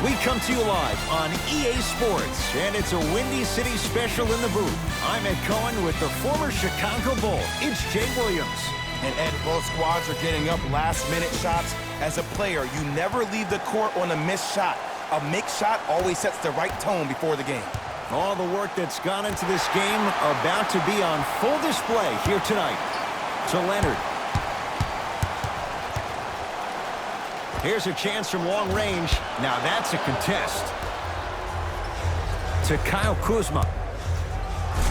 We come to you live on EA Sports, and it's a Windy City special in the booth. I'm Ed Cohen with the former Chicago Bull. It's Jay Williams. And Ed, both squads are getting up last-minute shots. As a player, you never leave the court on a missed shot. A mixed shot always sets the right tone before the game. All the work that's gone into this game about to be on full display here tonight. To Leonard. Here's a chance from long range. Now that's a contest. To Kyle Kuzma.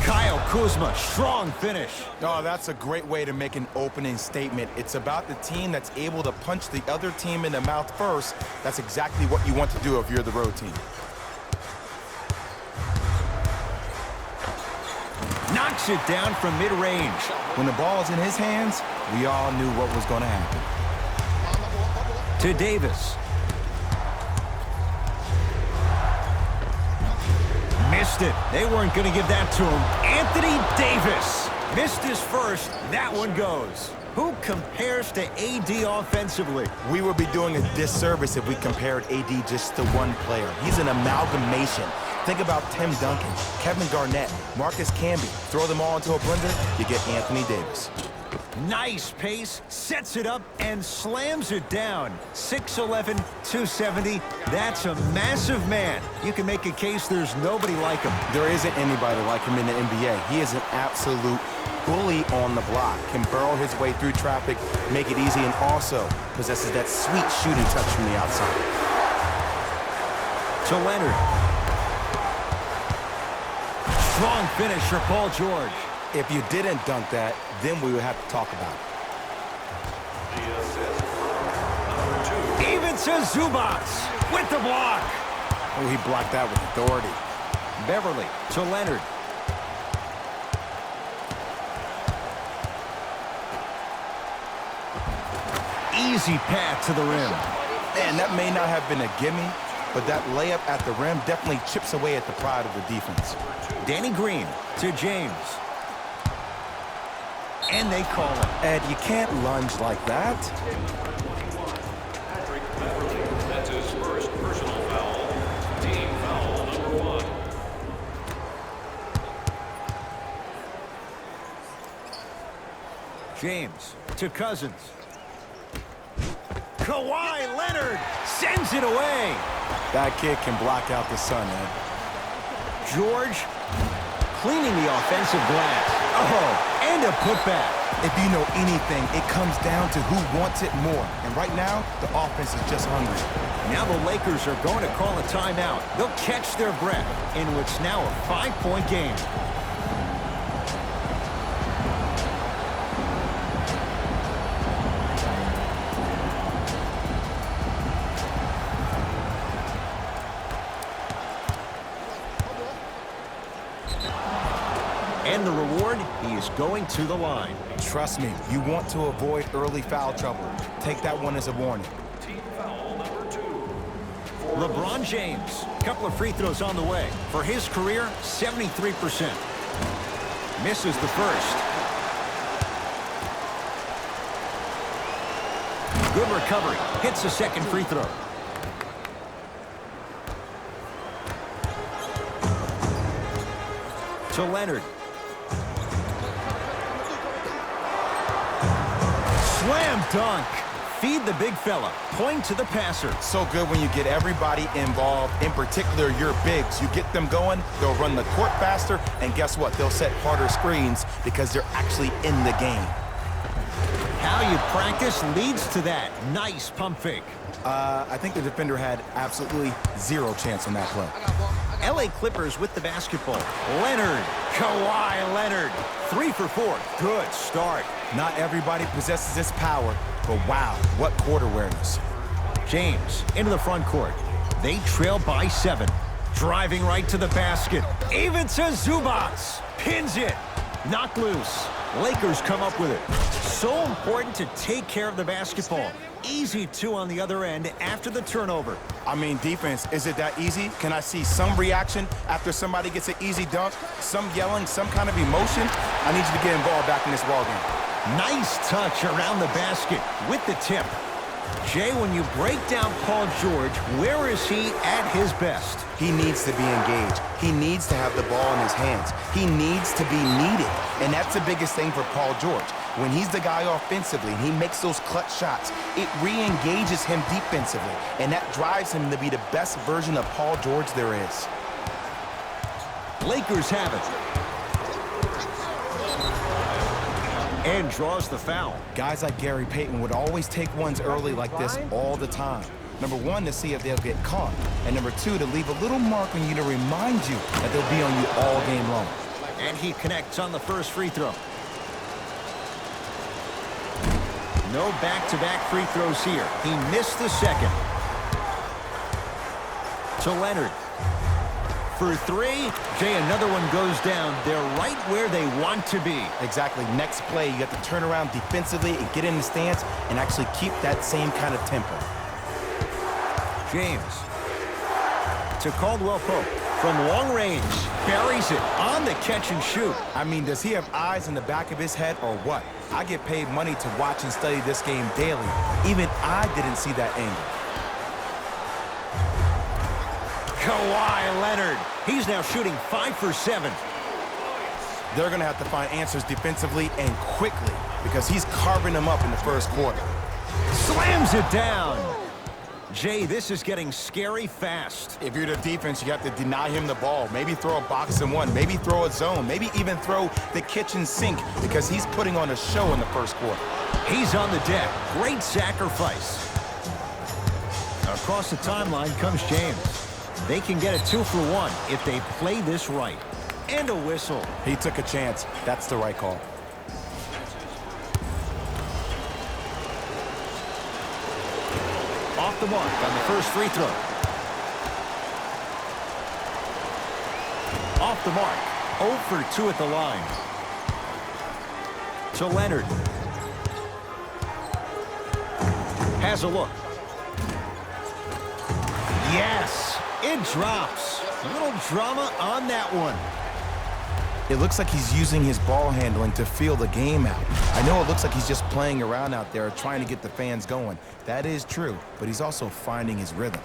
Kyle Kuzma, strong finish. Oh, that's a great way to make an opening statement. It's about the team that's able to punch the other team in the mouth first. That's exactly what you want to do if you're the road team. Knocks it down from mid-range. When the ball is in his hands, we all knew what was going to happen. To Davis. Missed it. They weren't going to give that to him. Anthony Davis missed his first. That one goes. Who compares to AD offensively? We would be doing a disservice if we compared AD just to one player. He's an amalgamation. Think about Tim Duncan, Kevin Garnett, Marcus Camby. Throw them all into a blender, you get Anthony Davis. Nice pace, sets it up, and slams it down. 6'11", 270. That's a massive man. You can make a case there's nobody like him. There isn't anybody like him in the NBA. He is an absolute bully on the block. Can burrow his way through traffic, make it easy, and also possesses that sweet shooting touch from the outside. To Leonard. Strong finish for Paul George. If you didn't dunk that, then we would have to talk about it. Even to Zubac with the block. Oh, he blocked that with authority. Beverly to Leonard. Easy path to the rim. Man, that may not have been a gimme, but that layup at the rim definitely chips away at the pride of the defense. Danny Green to James. And they call it. Ed, you can't lunge like that. That's his first personal foul. Team foul number 1. James to Cousins. Kawhi Leonard sends it away. That kid can block out the sun, Ed. George cleaning the offensive glass. Oh, and a putback. If you know anything, it comes down to who wants it more. And right now, the offense is just hungry. Now the Lakers are going to call a timeout. They'll catch their breath in what's now a 5-point game. And the reward, he is going to the line. Trust me, you want to avoid early foul trouble. Take that one as a warning. Team foul number 2. LeBron James, couple of free throws on the way. For his career, 73%. Misses the first. Good recovery. Hits the second free throw. To Leonard. Slam dunk. Feed the big fella. Point to the passer. So good when you get everybody involved, in particular your bigs. You get them going, they'll run the court faster, and guess what? They'll set harder screens because they're actually in the game. How you practice leads to that. Nice pump fake. I think the defender had absolutely zero chance on that play. LA Clippers with the basketball. Leonard. Kawhi Leonard. 3 for 4. Good start. Not everybody possesses this power, but wow, what court awareness. James into the front court. They trail by 7. Driving right to the basket. Even to Zubac. Pins it. Knocked loose. Lakers come up with it. So important to take care of the basketball. Easy 2 on the other end after the turnover. I mean, defense, is it that easy? Can I see some reaction after somebody gets an easy dunk? Some yelling, some kind of emotion? I need you to get involved back in this ball game. Nice touch around the basket with the tip. Jay, when you break down Paul George, where is he at his best? He needs to be engaged. He needs to have the ball in his hands. He needs to be needed. And that's the biggest thing for Paul George. When he's the guy offensively and he makes those clutch shots, it re-engages him defensively. And that drives him to be the best version of Paul George there is. Lakers have it. And draws the foul. Guys like Gary Payton would always take ones early like this all the time. Number one, to see if they'll get caught. And number two, to leave a little mark on you to remind you that they'll be on you all game long. And he connects on the first free throw. No back-to-back free throws here. He missed the second. To Leonard. For three, Jay, another one goes down. They're right where they want to be. Exactly. Next play, you have to turn around defensively and get in the stance and actually keep that same kind of tempo. James. To Caldwell Pope. From long range. Buries it on the catch and shoot. I mean, does he have eyes in the back of his head or what? I get paid money to watch and study this game daily. Even I didn't see that angle. Kawhi Leonard. He's now shooting 5 for 7. They're going to have to find answers defensively and quickly because he's carving them up in the first quarter. Slams it down. Jay, this is getting scary fast. If you're the defense, you have to deny him the ball. Maybe throw a box and one. Maybe throw a zone. Maybe even throw the kitchen sink because he's putting on a show in the first quarter. He's on the deck. Great sacrifice. Across the timeline comes James. They can get a 2 for 1 if they play this right. And a whistle. He took a chance. That's the right call. Off the mark on the first free throw. Off the mark. 0 for 2 at the line. To Leonard. Has a look. Yes, it drops. A little drama on that one. It looks like he's using his ball handling to feel the game out. I know it looks like he's just playing around out there trying to get the fans going. That is true, but he's also finding his rhythm.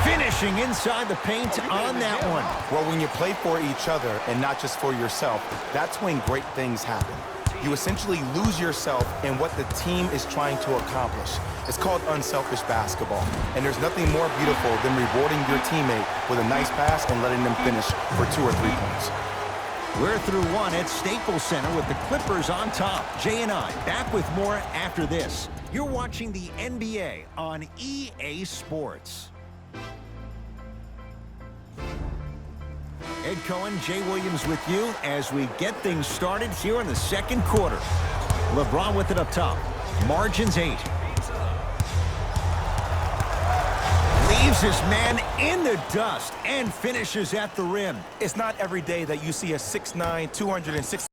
Finishing inside the paint on that one. Well, when you play for each other and not just for yourself, that's when great things happen. You essentially lose yourself in what the team is trying to accomplish. It's called unselfish basketball. And there's nothing more beautiful than rewarding your teammate with a nice pass and letting them finish for 2 or 3 points. We're through one at Staples Center with the Clippers on top. Jay and I back with more after this. You're watching the NBA on EA Sports. Ed Cohen, Jay Williams with you as we get things started here in the second quarter. LeBron with it up top. Margins 8. Leaves his man in the dust and finishes at the rim. It's not every day that you see a 6'9", 206.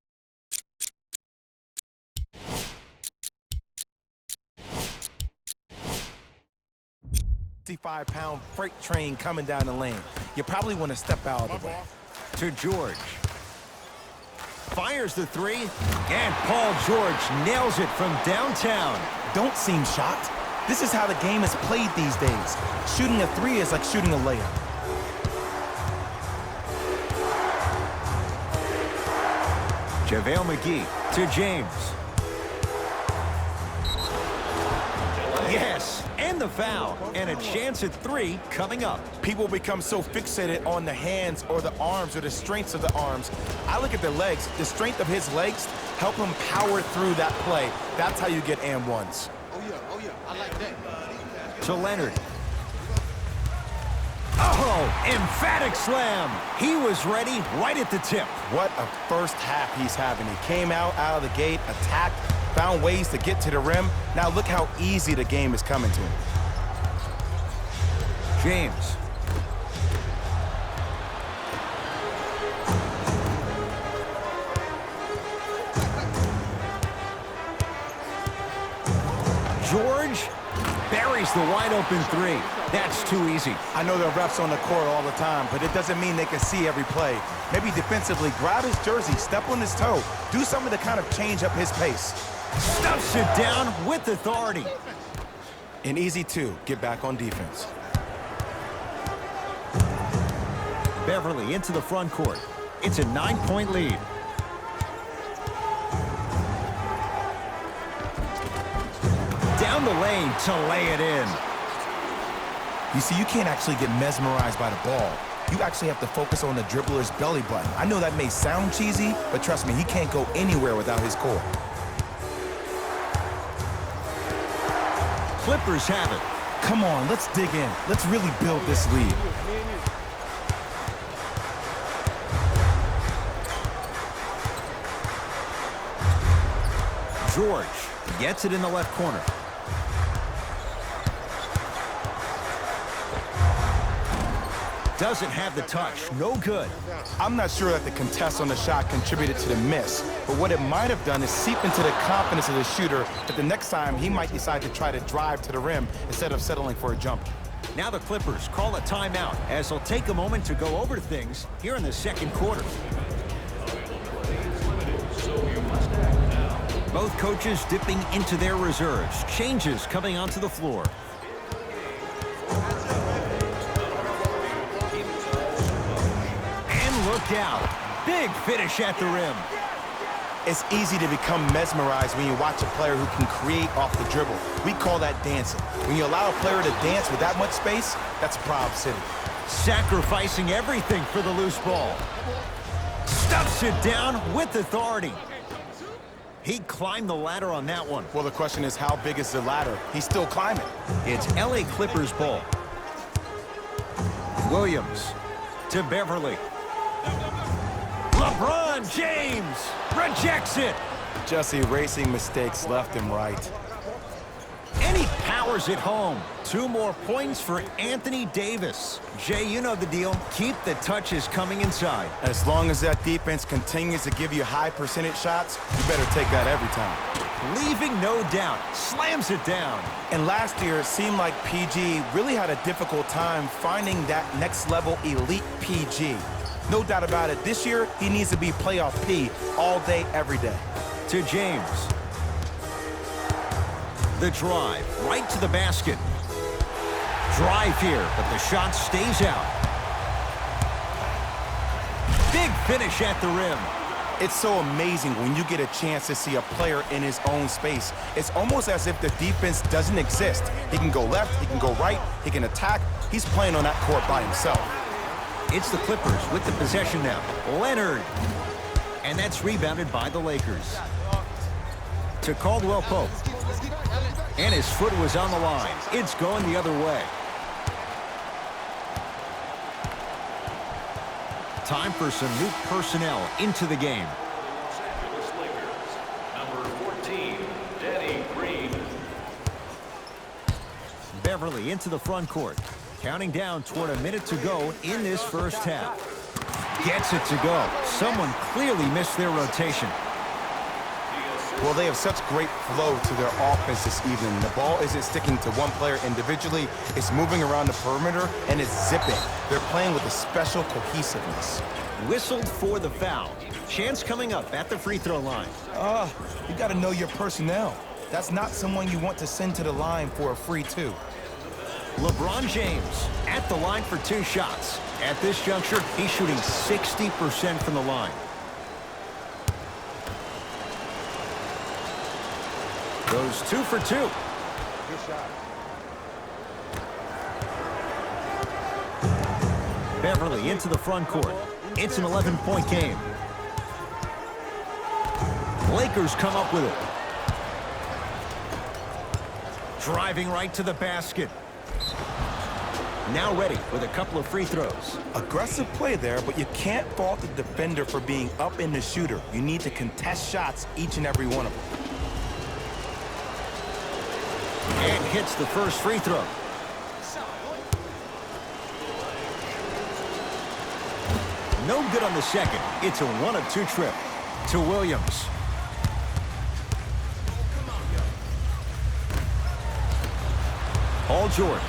65-pound freight train coming down the lane. You probably want to step out of the way. To George. Fires the 3, and Paul George nails it from downtown. Don't seem shocked. This is how the game is played these days. Shooting a 3 is like shooting a layup. JaVale McGee to James. Yes, and the foul, and a chance at 3 coming up. People become so fixated on the hands or the arms or the strengths of the arms. I look at the legs. The strength of his legs help him power through that play. That's how you get and ones. Oh yeah, I like that. To Leonard. Oh, emphatic slam. He was ready right at the tip. What a first half he's having. He came out of the gate, attacked, found ways to get to the rim. Now look how easy the game is coming to him. James. George buries the wide open 3. That's too easy. I know there are refs on the court all the time, but it doesn't mean they can see every play. Maybe defensively, grab his jersey, step on his toe, do something to kind of change up his pace. Stuffs it down with authority. And easy too, get back on defense. Beverly into the front court. It's a 9-point lead. Down the lane to lay it in. You see, you can't actually get mesmerized by the ball. You actually have to focus on the dribbler's belly button. I know that may sound cheesy, but trust me, he can't go anywhere without his core. Clippers have it. Come on, let's dig in. Let's really build this lead. George gets it in the left corner. Doesn't have the touch. No good. I'm not sure that the contest on the shot contributed to the miss, but what it might have done is seep into the confidence of the shooter that the next time he might decide to try to drive to the rim instead of settling for a jumper. Now the Clippers call a timeout as they'll take a moment to go over things here in the second quarter. Both coaches dipping into their reserves. Changes coming onto the floor. And look out. Big finish at the rim. It's easy to become mesmerized when you watch a player who can create off the dribble. We call that dancing. When you allow a player to dance with that much space, that's Prob City. Sacrificing everything for the loose ball. Stuffs it down with authority. He climbed the ladder on that one. Well, the question is, how big is the ladder? He's still climbing. It's LA Clippers ball. Williams to Beverly. LeBron James rejects it. Just erasing mistakes left and right. And he powers it home. 2 more points for Anthony Davis. Jay, you know the deal. Keep the touches coming inside. As long as that defense continues to give you high percentage shots, you better take that every time. Leaving no doubt. Slams it down. And last year, it seemed like PG really had a difficult time finding that next level elite PG. No doubt about it, this year, he needs to be playoff P all day, every day. To James. The drive, right to the basket. Drive here, but the shot stays out. Big finish at the rim. It's so amazing when you get a chance to see a player in his own space. It's almost as if the defense doesn't exist. He can go left, he can go right, he can attack. He's playing on that court by himself. It's the Clippers with the possession now. Leonard. And that's rebounded by the Lakers. To Caldwell Pope. And his foot was on the line. It's going the other way. Time for some new personnel into the game. Los Angeles Lakers, number 14, Danny Green. Beverly into the front court. Counting down toward a minute to go in this first half. Gets it to go. Someone clearly missed their rotation. Well, they have such great flow to their offense this evening. The ball isn't sticking to one player individually. It's moving around the perimeter, and it's zipping. They're playing with a special cohesiveness. Whistled for the foul. Chance coming up at the free throw line. You got to know your personnel. That's not someone you want to send to the line for a free two. LeBron James at the line for 2 shots. At this juncture, he's shooting 60% from the line. Goes 2 for 2. Good shot. Beverly into the front court. It's an 11-point game. Lakers come up with it. Driving right to the basket. Now ready with a couple of free throws. Aggressive play there, but you can't fault the defender for being up in the shooter. You need to contest shots, each and every one of them. And hits the first free throw. No good on the second. It's a 1 of 2 trip to Williams. Paul George.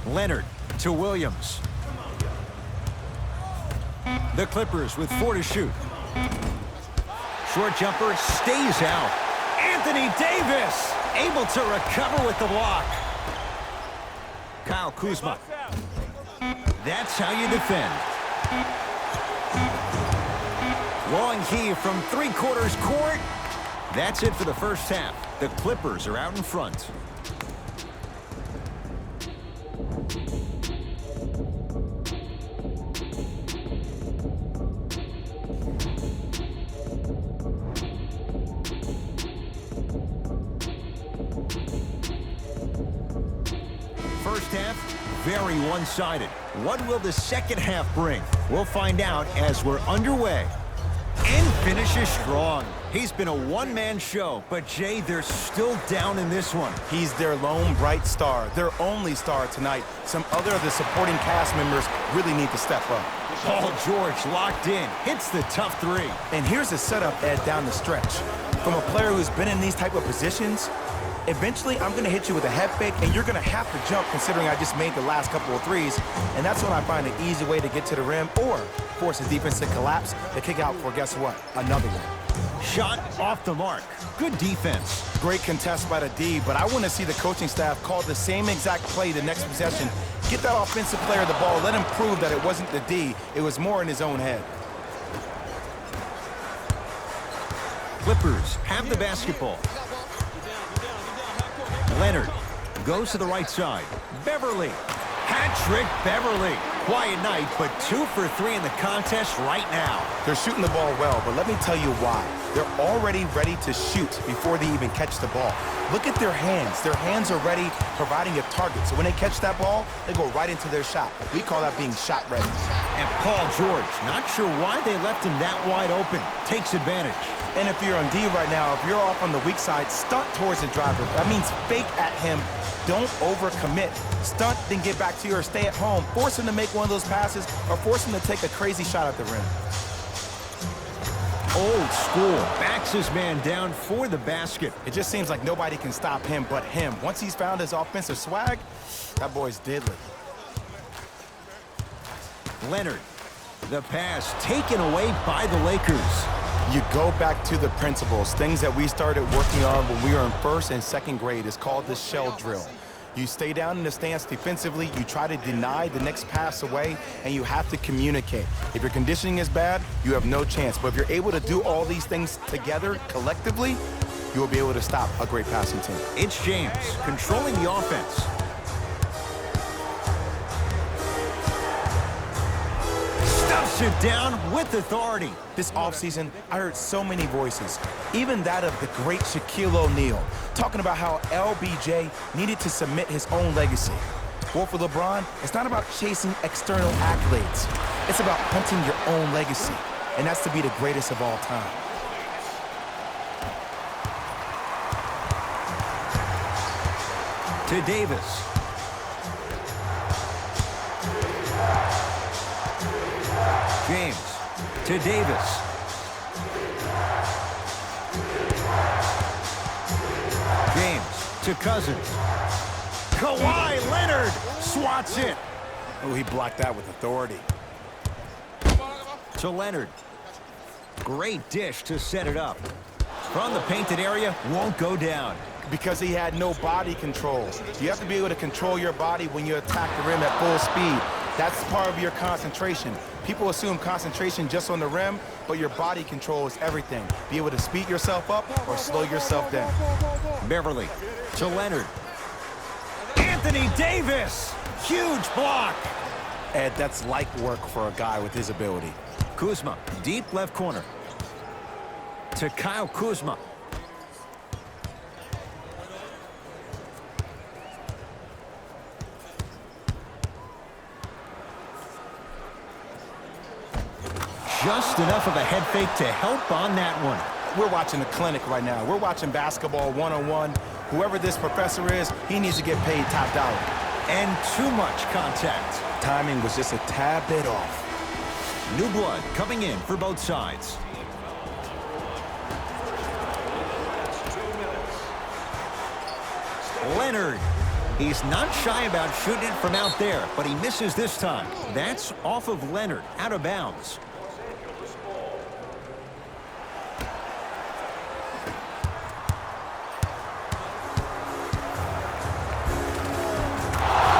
Leonard to Williams. The Clippers with 4 to shoot. Short jumper stays out. Anthony Davis able to recover with the block. Kyle Kuzma. That's how you defend. Long heave from 3/4 court. That's it for the first half. The Clippers are out in front. First half, very one-sided. What will the second half bring? We'll find out as we're underway. And finishes strong. He's been a one-man show, but Jay, they're still down in this one. He's their lone bright star, their only star tonight. Some other of the supporting cast members really need to step up. Paul George locked in, hits the tough 3. And here's the setup, Ed, down the stretch. From a player who's been in these type of positions, eventually I'm going to hit you with a head fake, and you're going to have to jump considering I just made the last couple of threes. And that's when I find an easy way to get to the rim or force the defense to collapse to kick out for, guess what, another one. Shot off the mark. Good defense. Great contest by the D, but I want to see the coaching staff call the same exact play the next possession. Get that offensive player the ball. Let him prove that it wasn't the D. It was more in his own head. Clippers have the basketball. Leonard goes to the right side. Beverly. Hat-trick Beverly. Quiet night, but 2 for 3 in the contest right now. They're shooting the ball well, but let me tell you why. They're already ready to shoot before they even catch the ball. Look at their hands. Their hands are ready, providing a target. So when they catch that ball, they go right into their shot. We call that being shot ready. And Paul George, not sure why they left him that wide open. Takes advantage. And if you're on D right now, if you're off on the weak side, stunt towards the driver. That means fake at him. Don't overcommit. Stunt, then get back to you or stay at home. Force him to make one of those passes or force him to take a crazy shot at the rim. Old school. Backs his man down for the basket. It just seems like nobody can stop him but him. Once he's found his offensive swag, that boy's deadly. Leonard. The pass taken away by the Lakers. You go back to the principles, things that we started working on when we were in 1st and 2nd grade. It's called the shell drill. You stay down in the stance defensively, you try to deny the next pass away, and you have to communicate. If your conditioning is bad, you have no chance. But if you're able to do all these things together, collectively, you will be able to stop a great passing team. It's James controlling the offense. Stuffs it down with authority. This offseason, I heard so many voices, even that of the great Shaquille O'Neal, talking about how LBJ needed to submit his own legacy. Well, for LeBron, it's not about chasing external accolades. It's about hunting your own legacy, and that's to be the greatest of all time. To Davis. James to Davis. James to Cousins. Kawhi Leonard swats it. Oh, he blocked that with authority. To Leonard. Great dish to set it up. From the painted area, won't go down. Because he had no body control. You have to be able to control your body when you attack the rim at full speed. That's part of your concentration. People assume concentration just on the rim, but your body control is everything. Be able to speed yourself up or slow yourself down. Beverly to Leonard. Anthony Davis. Huge block. Ed, that's light work for a guy with his ability. Kuzma, deep left corner. To Kyle Kuzma. Just enough of a head fake to help on that one. We're watching a clinic right now. We're watching basketball one-on-one. Whoever this professor is, he needs to get paid top dollar. And too much contact. Timing was just a tad bit off. New blood coming in for both sides. Leonard He's not shy about shooting it from out there, but he misses this time. That's off of Leonard, out of bounds.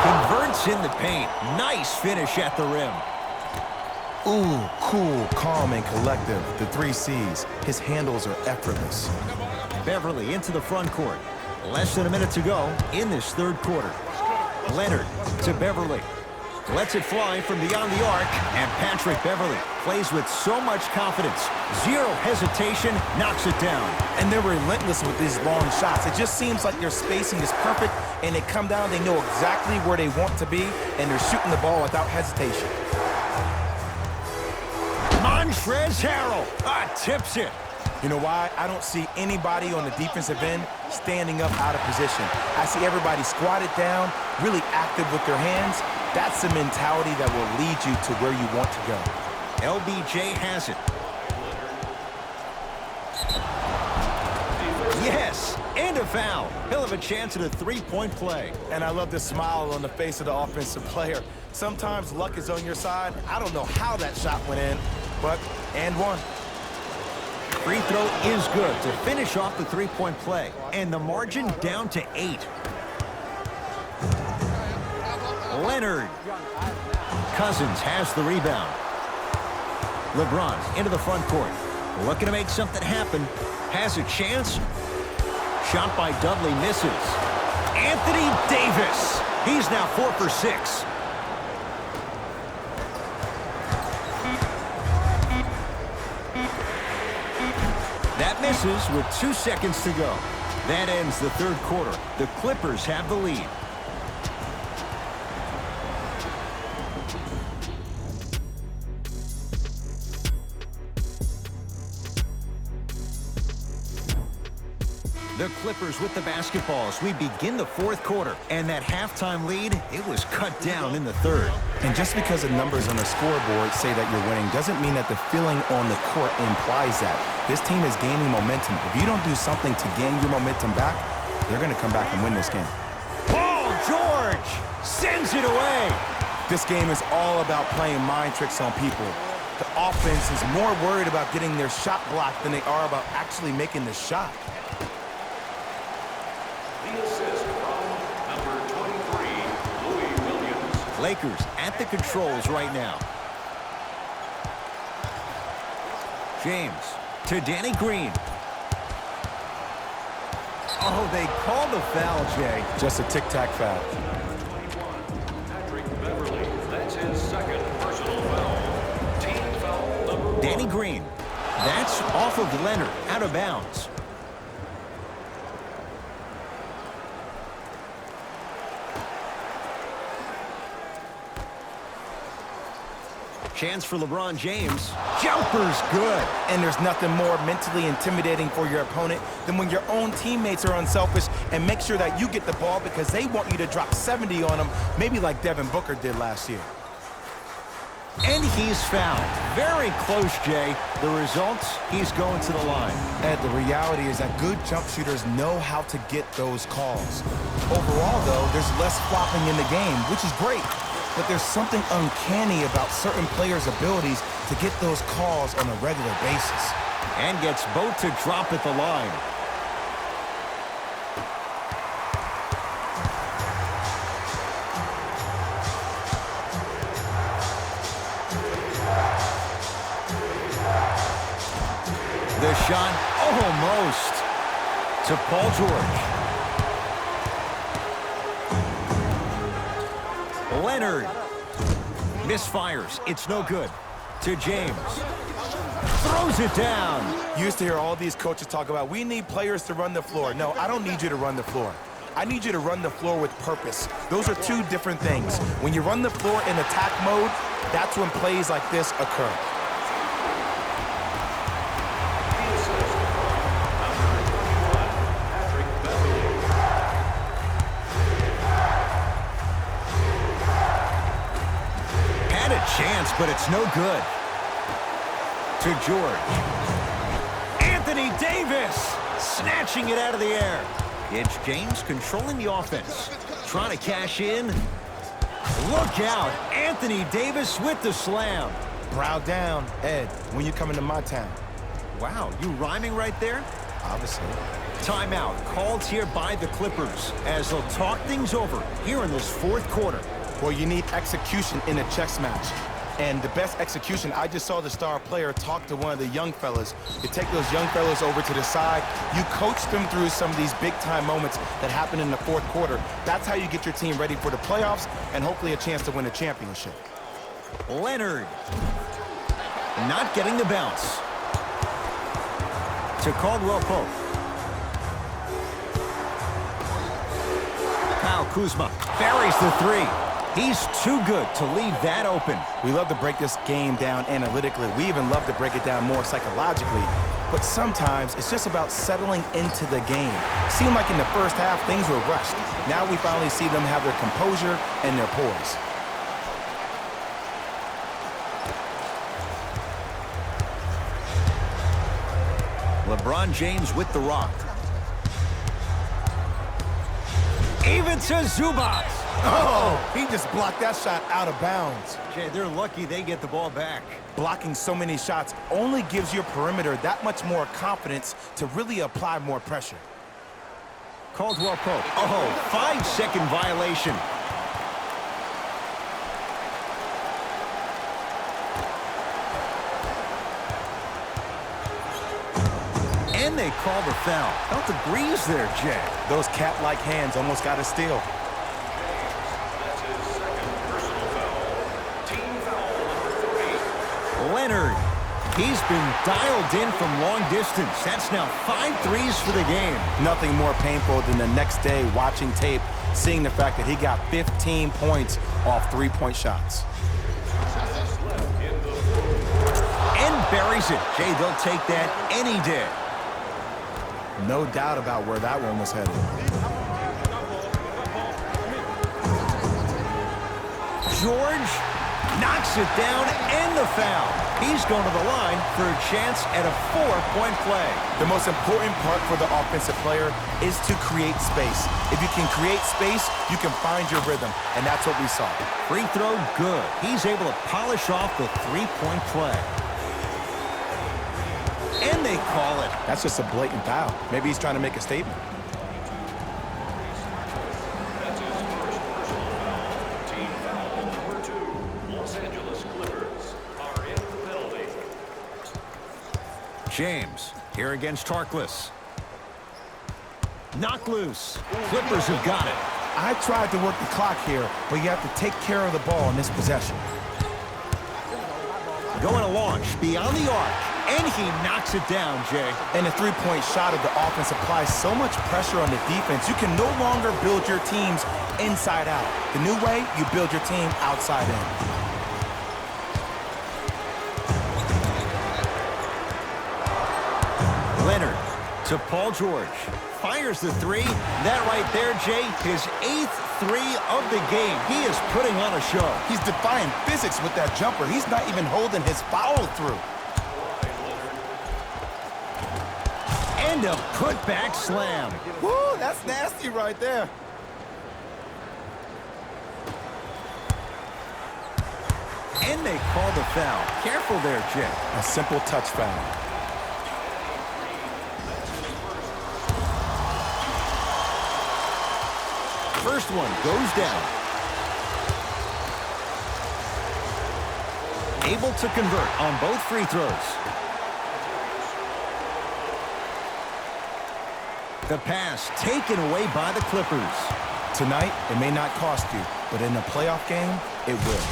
Converts in the paint. Nice finish at the rim. Ooh, cool, calm, and collective. The 3 C's. His handles are effortless. Beverly into the front court. Less than a minute to go in this third quarter. Leonard to Beverly. Lets it fly from beyond the arc, and Patrick Beverly plays with so much confidence. Zero hesitation, knocks it down. And they're relentless with these long shots. It just seems like their spacing is perfect, and they come down, they know exactly where they want to be, and they're shooting the ball without hesitation. Montrezl Harrell tips it. You know why? I don't see anybody on the defensive end standing up out of position. I see everybody squatted down, really active with their hands. That's the mentality that will lead you to where you want to go. LBJ has it. Yes, and a foul. He'll have a chance at a three-point play. And I love the smile on the face of the offensive player. Sometimes luck is on your side. I don't know how that shot went in, but and one. Free throw is good to finish off the three-point play. And the margin down to 8. Leonard. Cousins has the rebound. LeBron into the front court. Looking to make something happen. Has a chance. Shot by Dudley misses. Anthony Davis. He's now 4 for 6. That misses with 2 seconds to go. That ends the third quarter. The Clippers have the lead. The Clippers with the basketball as we begin the fourth quarter. And that halftime lead, it was cut down in the third. And just because the numbers on the scoreboard say that you're winning doesn't mean that the feeling on the court implies that. This team is gaining momentum. If you don't do something to gain your momentum back, they're going to come back and win this game. Paul George sends it away. This game is all about playing mind tricks on people. The offense is more worried about getting their shot blocked than they are about actually making the shot. The assist from number 23, Louis Williams. Lakers at the controls right now. James to Danny Green. Oh, they called the foul, Jay. Just a tic-tac foul. 21, Patrick Beverly. That's his second personal foul. Team foul number 1. Danny Green. That's off of Leonard, out of bounds. Chance for LeBron James. Jumper's good. And there's nothing more mentally intimidating for your opponent than when your own teammates are unselfish and make sure that you get the ball because they want you to drop 70 on them, maybe like Devin Booker did last year. And he's fouled. Very close, Jay. The results, he's going to the line. Ed, the reality is that good jump shooters know how to get those calls. Overall, though, there's less flopping in the game, which is great. But there's something uncanny about certain players' abilities to get those calls on a regular basis. And gets both to drop at the line. The shot almost to Paul George. Leonard misfires. It's no good. To James. Throws it down. You used to hear all these coaches talk about, we need players to run the floor. No, I don't need you to run the floor. I need you to run the floor with purpose. Those are two different things. When you run the floor in attack mode, that's when plays like this occur. Chance, but it's no good. To George. Anthony Davis snatching it out of the air. It's James controlling the offense. Trying to cash in. Look out. Anthony Davis with the slam. Brow down, Ed, when you come into my town. Wow, you rhyming right there? Obviously. Timeout called here by the Clippers as they'll talk things over here in this fourth quarter. Well, you need execution in a chess match. And the best execution, I just saw the star player talk to one of the young fellas. You take those young fellas over to the side, you coach them through some of these big-time moments that happen in the fourth quarter. That's how you get your team ready for the playoffs and hopefully a chance to win a championship. Leonard. Not getting the bounce. To Caldwell Pope. Kyle Kuzma buries the three. He's too good to leave that open. We love to break this game down analytically. We even love to break it down more psychologically. But sometimes it's just about settling into the game. Seemed like in the first half, things were rushed. Now we finally see them have their composure and their poise. LeBron James with the rock. Even to Zubac. Oh, he just blocked that shot out of bounds. Jay, they're lucky they get the ball back. Blocking so many shots only gives your perimeter that much more confidence to really apply more pressure. Caldwell Pope. Oh, 5-second violation. And they call the foul. Felt the breeze there, Jay. Those cat-like hands almost got a steal. That's his second personal foul. Team foul number 3. Leonard. He's been dialed in from long distance. That's now 5 threes for the game. Nothing more painful than the next day watching tape, seeing the fact that he got 15 points off three-point shots. And buries it. Jay, they'll take that any day. No doubt about where that one was headed. George knocks it down and the foul. He's going to the line for a chance at a 4-point play. The most important part for the offensive player is to create space. If you can create space, you can find your rhythm, and that's what we saw. Free throw, good. He's able to polish off the 3-point play. And they call it. That's just a blatant foul. Maybe he's trying to make a statement. That's his first personal foul. Team foul number 2. Los Angeles Clippers are in the penalty. James here against Tarkless. Knock loose. Clippers have got it. I tried to work the clock here, but you have to take care of the ball in this possession. Going to launch beyond the arc. And he knocks it down, Jay. And the three-point shot of the offense applies so much pressure on the defense, you can no longer build your teams inside out. The new way, you build your team outside in. Leonard to Paul George. Fires the three. That right there, Jay, his 8th three of the game. He is putting on a show. He's defying physics with that jumper. He's not even holding his follow through. And a putback slam. Woo, that's nasty right there. And they call the foul. Careful there, Jay. A simple touch foul. First one goes down. Able to convert on both free throws. The pass taken away by the Clippers. Tonight, it may not cost you, but in a playoff game, it will.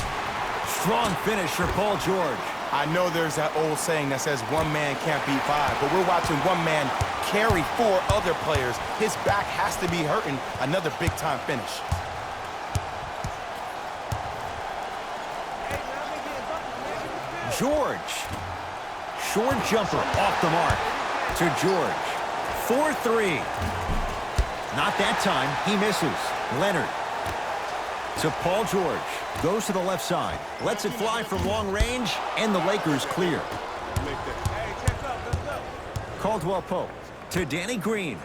Strong finish for Paul George. I know there's that old saying that says one man can't beat 5, but we're watching one man carry 4 other players. His back has to be hurting. Another big-time finish. George. Short jumper off the mark to George. 4-3. Not that time. He misses. Leonard to Paul George. Goes to the left side. Lets it fly from long range, and the Lakers clear. Caldwell Pope to Danny Green.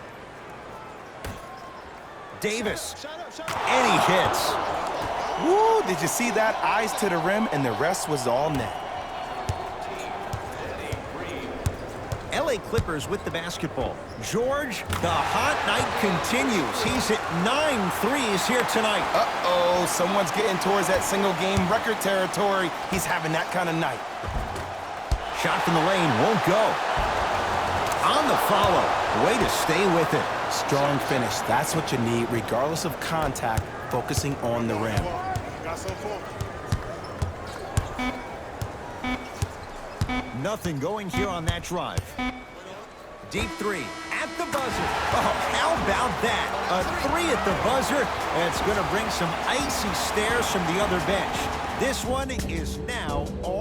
Davis And he hits. Woo, did you see that? Eyes to the rim, and the rest was all net. LA Clippers with the basketball. George, the hot night continues. He's hit 9 threes here tonight. Uh-oh, someone's getting towards that single-game record territory. He's having that kind of night. Shot from the lane won't go. On the follow. Way to stay with it. Strong finish. That's what you need, regardless of contact, focusing on the rim. Nothing going here on that drive. Deep three at the buzzer. Oh, how about that? A three at the buzzer. That's going to bring some icy stares from the other bench. This one is now all